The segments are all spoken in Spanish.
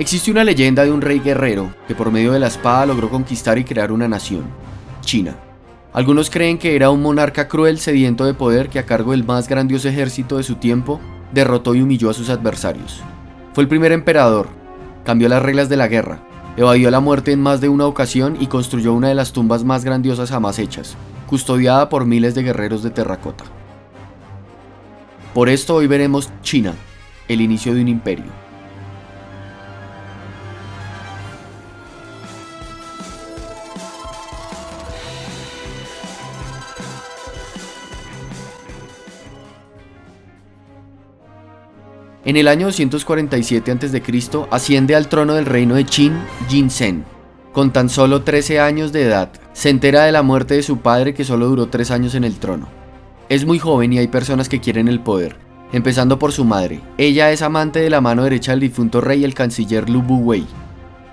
Existe una leyenda de un rey guerrero que por medio de la espada logró conquistar y crear una nación, China. Algunos creen que era un monarca cruel, sediento de poder, que a cargo del más grandioso ejército de su tiempo, derrotó y humilló a sus adversarios. Fue el primer emperador, cambió las reglas de la guerra, evadió la muerte en más de una ocasión y construyó una de las tumbas más grandiosas jamás hechas, custodiada por miles de guerreros de terracota. Por esto hoy veremos China, el inicio de un imperio. En el año 247 a.C. asciende al trono del reino de Qin Jin-Sen. Con tan solo 13 años de edad, se entera de la muerte de su padre, que solo duró 3 años en el trono. Es muy joven y hay personas que quieren el poder, empezando por su madre. Ella es amante de la mano derecha del difunto rey, el canciller Lu Bu-wei,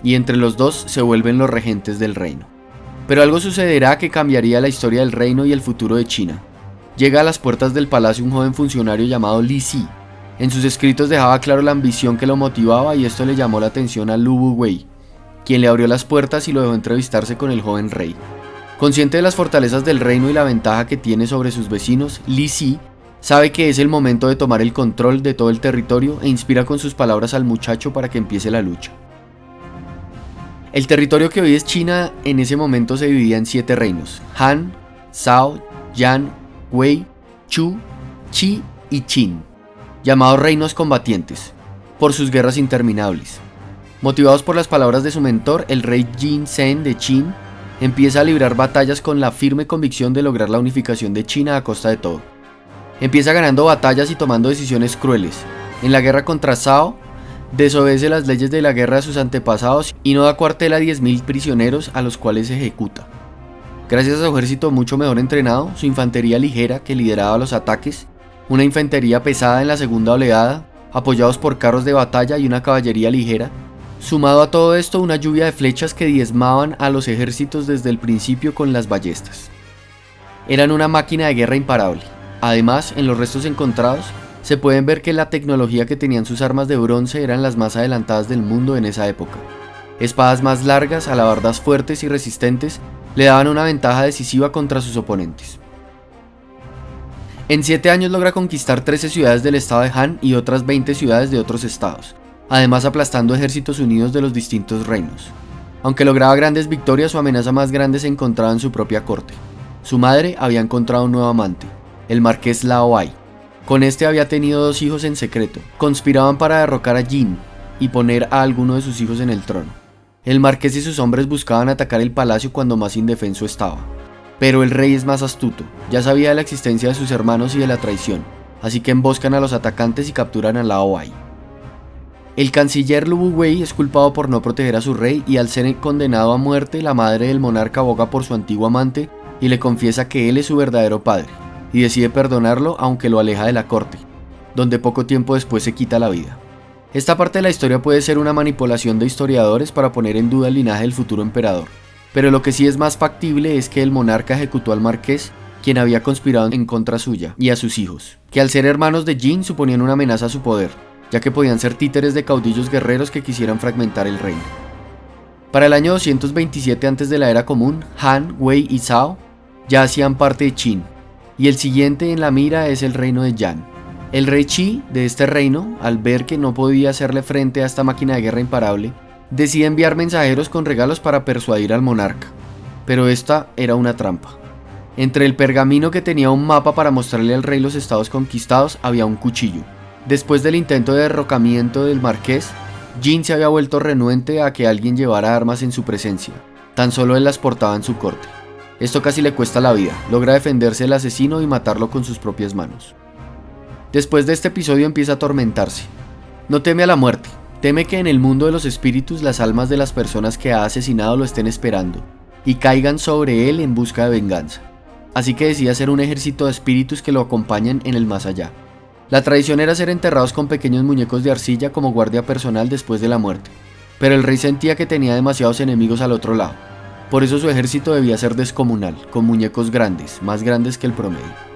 y entre los dos se vuelven los regentes del reino. Pero algo sucederá que cambiaría la historia del reino y el futuro de China. Llega a las puertas del palacio un joven funcionario llamado Li Si. En sus escritos dejaba claro la ambición que lo motivaba, y esto le llamó la atención a Lu Bu-wei, quien le abrió las puertas y lo dejó entrevistarse con el joven rey. Consciente de las fortalezas del reino y la ventaja que tiene sobre sus vecinos, Li Si sabe que es el momento de tomar el control de todo el territorio e inspira con sus palabras al muchacho para que empiece la lucha. El territorio que hoy es China en ese momento se dividía en 7 reinos: Han, Zhao, Yan, Wei, Chu, Qi y Qin, llamados reinos combatientes, por sus guerras interminables. Motivados por las palabras de su mentor, el rey Jin-Sen de Qin empieza a librar batallas con la firme convicción de lograr la unificación de China a costa de todo. Empieza ganando batallas y tomando decisiones crueles. En la guerra contra Zhao, desobedece las leyes de la guerra de sus antepasados y no da cuartel a 10.000 prisioneros, a los cuales ejecuta. Gracias a su ejército mucho mejor entrenado, su infantería ligera que lideraba los ataques, una infantería pesada en la segunda oleada, apoyados por carros de batalla y una caballería ligera. Sumado a todo esto, una lluvia de flechas que diezmaban a los ejércitos desde el principio con las ballestas. Eran una máquina de guerra imparable. Además, en los restos encontrados, se pueden ver que la tecnología que tenían sus armas de bronce eran las más adelantadas del mundo en esa época. Espadas más largas, alabardas fuertes y resistentes, le daban una ventaja decisiva contra sus oponentes. En 7 años logra conquistar 13 ciudades del estado de Han y otras 20 ciudades de otros estados, además aplastando ejércitos unidos de los distintos reinos. Aunque lograba grandes victorias, su amenaza más grande se encontraba en su propia corte. Su madre había encontrado un nuevo amante, el marqués Lao Ai. Con este había tenido 2 hijos en secreto. Conspiraban para derrocar a Jin y poner a alguno de sus hijos en el trono. El marqués y sus hombres buscaban atacar el palacio cuando más indefenso estaba. Pero el rey es más astuto, ya sabía de la existencia de sus hermanos y de la traición, así que emboscan a los atacantes y capturan a Lao Ai. El canciller Lu Bu-wei es culpado por no proteger a su rey, y al ser condenado a muerte, la madre del monarca aboga por su antiguo amante y le confiesa que él es su verdadero padre, y decide perdonarlo aunque lo aleja de la corte, donde poco tiempo después se quita la vida. Esta parte de la historia puede ser una manipulación de historiadores para poner en duda el linaje del futuro emperador, pero lo que sí es más factible es que el monarca ejecutó al marqués, quien había conspirado en contra suya, y a sus hijos, que al ser hermanos de Jin suponían una amenaza a su poder, ya que podían ser títeres de caudillos guerreros que quisieran fragmentar el reino. Para el año 227 antes de la era común, Han, Wei y Zhao ya hacían parte de Qin, y el siguiente en la mira es el reino de Yan. El rey Qi de este reino, al ver que no podía hacerle frente a esta máquina de guerra imparable, decide enviar mensajeros con regalos para persuadir al monarca, pero esta era una trampa. Entre el pergamino, que tenía un mapa para mostrarle al rey los estados conquistados, había un cuchillo. Después del intento de derrocamiento del marqués, Jin se había vuelto renuente a que alguien llevara armas en su presencia, tan solo él las portaba en su corte. Esto casi le cuesta la vida, logra defenderse del asesino y matarlo con sus propias manos. Después de este episodio empieza a atormentarse. No teme a la muerte, teme que en el mundo de los espíritus las almas de las personas que ha asesinado lo estén esperando y caigan sobre él en busca de venganza. Así que decide hacer un ejército de espíritus que lo acompañen en el más allá. La tradición era ser enterrados con pequeños muñecos de arcilla como guardia personal después de la muerte, pero el rey sentía que tenía demasiados enemigos al otro lado. Por eso su ejército debía ser descomunal, con muñecos grandes, más grandes que el promedio.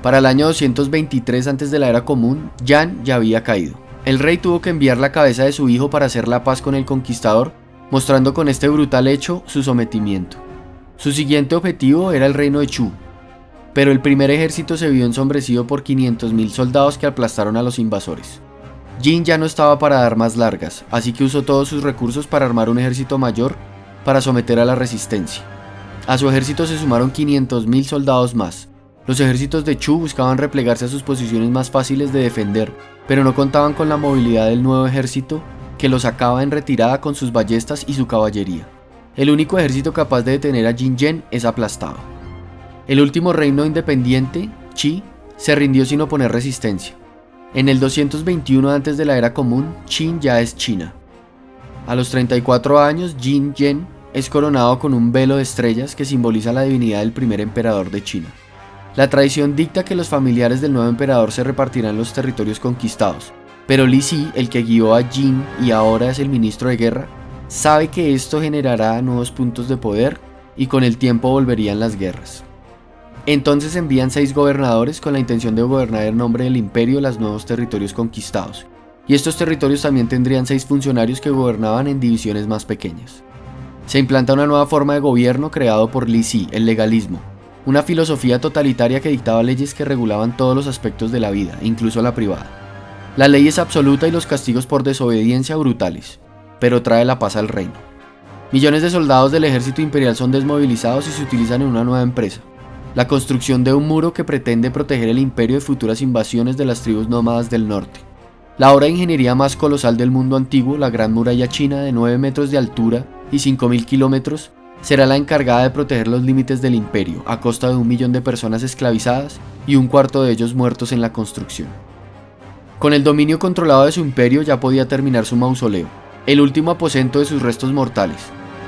Para el año 223 antes de la era común, Yan ya había caído. El rey tuvo que enviar la cabeza de su hijo para hacer la paz con el conquistador, mostrando con este brutal hecho su sometimiento. Su siguiente objetivo era el reino de Chu, pero el primer ejército se vio ensombrecido por 500.000 soldados que aplastaron a los invasores. Jin ya no estaba para dar más largas, así que usó todos sus recursos para armar un ejército mayor para someter a la resistencia. A su ejército se sumaron 500.000 soldados más. Los ejércitos de Chu buscaban replegarse a sus posiciones más fáciles de defender, pero no contaban con la movilidad del nuevo ejército que los sacaba en retirada con sus ballestas y su caballería. El único ejército capaz de detener a Jin Yen es aplastado. El último reino independiente, Qi, se rindió sin oponer resistencia. En el 221 antes de la era común, Qin ya es China. A los 34 años, Jin Yen es coronado con un velo de estrellas que simboliza la divinidad del primer emperador de China. La tradición dicta que los familiares del nuevo emperador se repartirán los territorios conquistados, pero Li Si, el que guió a Jin y ahora es el ministro de guerra, sabe que esto generará nuevos puntos de poder y con el tiempo volverían las guerras. Entonces envían 6 gobernadores con la intención de gobernar en nombre del imperio los nuevos territorios conquistados, y estos territorios también tendrían 6 funcionarios que gobernaban en divisiones más pequeñas. Se implanta una nueva forma de gobierno creado por Li Si, el legalismo, una filosofía totalitaria que dictaba leyes que regulaban todos los aspectos de la vida, incluso la privada. La ley es absoluta y los castigos por desobediencia brutales, pero trae la paz al reino. Millones de soldados del ejército imperial son desmovilizados y se utilizan en una nueva empresa: la construcción de un muro que pretende proteger el imperio de futuras invasiones de las tribus nómadas del norte. La obra de ingeniería más colosal del mundo antiguo, la Gran Muralla China de 9 metros de altura y 5.000 kilómetros, será la encargada de proteger los límites del imperio, a costa de 1 millón de personas esclavizadas y un cuarto de ellos muertos en la construcción. Con el dominio controlado de su imperio ya podía terminar su mausoleo, el último aposento de sus restos mortales,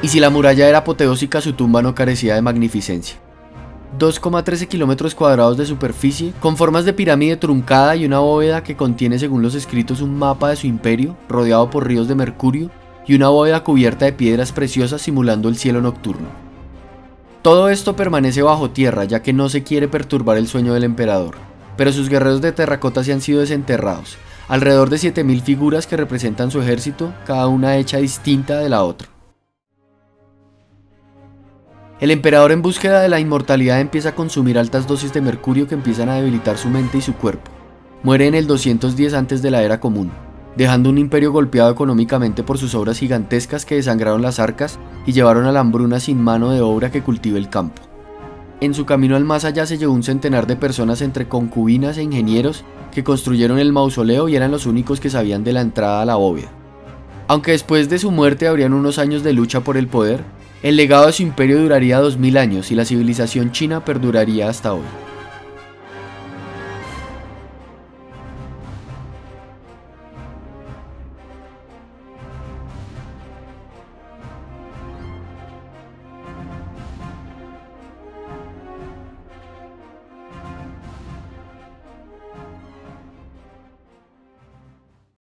y si la muralla era apoteósica, su tumba no carecía de magnificencia. 2,13 kilómetros cuadrados de superficie, con formas de pirámide truncada y una bóveda que contiene, según los escritos, un mapa de su imperio, rodeado por ríos de mercurio, y una bóveda cubierta de piedras preciosas simulando el cielo nocturno. Todo esto permanece bajo tierra, ya que no se quiere perturbar el sueño del emperador, pero sus guerreros de terracota se han sido desenterrados, alrededor de 7.000 figuras que representan su ejército, cada una hecha distinta de la otra. El emperador, en búsqueda de la inmortalidad, empieza a consumir altas dosis de mercurio que empiezan a debilitar su mente y su cuerpo. Muere en el 210 antes de la era común, dejando un imperio golpeado económicamente por sus obras gigantescas que desangraron las arcas y llevaron a la hambruna sin mano de obra que cultive el campo. En su camino al más allá se llevó un centenar de personas entre concubinas e ingenieros que construyeron el mausoleo y eran los únicos que sabían de la entrada a la bóveda. Aunque después de su muerte habrían unos años de lucha por el poder, el legado de su imperio duraría 2000 años y la civilización china perduraría hasta hoy.